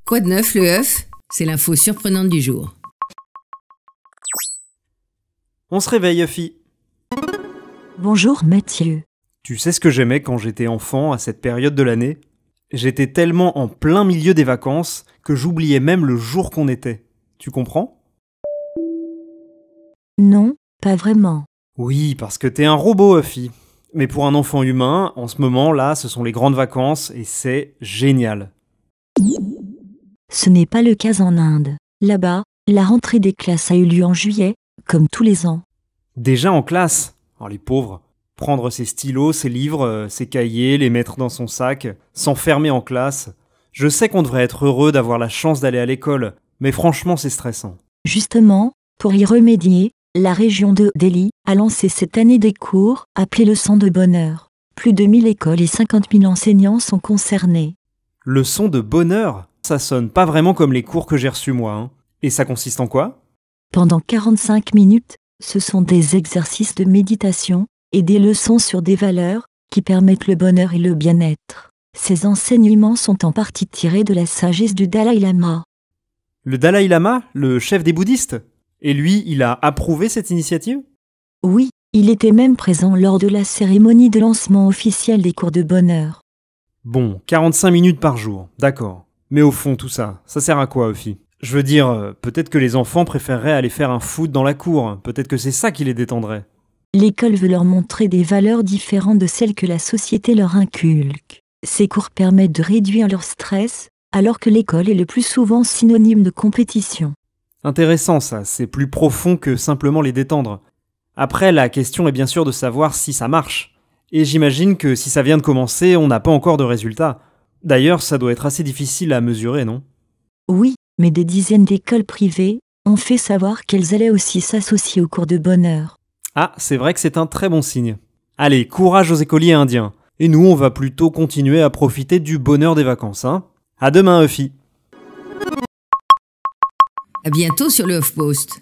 Quoi de neuf, le œuf? C'est l'info surprenante du jour. On se réveille, Uffy. Bonjour Mathieu. Tu sais ce que j'aimais quand j'étais enfant à cette période de l'année? J'étais tellement en plein milieu des vacances que j'oubliais même le jour qu'on était. Tu comprends? Non, pas vraiment. Oui, parce que t'es un robot, Uffy. Mais pour un enfant humain, en ce moment, là, ce sont les grandes vacances et c'est génial. Ce n'est pas le cas en Inde. Là-bas, la rentrée des classes a eu lieu en juillet, comme tous les ans. Déjà en classe? Oh, les pauvres. Prendre ses stylos, ses livres, ses cahiers, les mettre dans son sac, s'enfermer en classe. Je sais qu'on devrait être heureux d'avoir la chance d'aller à l'école, mais franchement c'est stressant. Justement, pour y remédier, la région de Delhi a lancé cette année des cours appelés Leçons de bonheur. Plus de 1000 écoles et 50 000 enseignants sont concernés. Leçon de bonheur? Ça sonne pas vraiment comme les cours que j'ai reçus moi, hein. Et ça consiste en quoi? Pendant 45 minutes, ce sont des exercices de méditation et des leçons sur des valeurs qui permettent le bonheur et le bien-être. Ces enseignements sont en partie tirés de la sagesse du Dalai Lama. Le Dalai Lama, le chef des bouddhistes? Et lui, il a approuvé cette initiative? Oui, il était même présent lors de la cérémonie de lancement officielle des cours de bonheur. Bon, 45 minutes par jour, d'accord. Mais au fond, tout ça, ça sert à quoi, Uffy? Je veux dire, peut-être que les enfants préféreraient aller faire un foot dans la cour, peut-être que c'est ça qui les détendrait. L'école veut leur montrer des valeurs différentes de celles que la société leur inculque. Ces cours permettent de réduire leur stress, alors que l'école est le plus souvent synonyme de compétition. Intéressant ça, c'est plus profond que simplement les détendre. Après, la question est bien sûr de savoir si ça marche. Et j'imagine que si ça vient de commencer, on n'a pas encore de résultats. D'ailleurs, ça doit être assez difficile à mesurer, non? Oui, mais des dizaines d'écoles privées ont fait savoir qu'elles allaient aussi s'associer aux cours de bonheur. Ah, c'est vrai que c'est un très bon signe. Allez, courage aux écoliers indiens. Et nous, on va plutôt continuer à profiter du bonheur des vacances, hein? À demain, Uffy. À bientôt sur le HuffPost.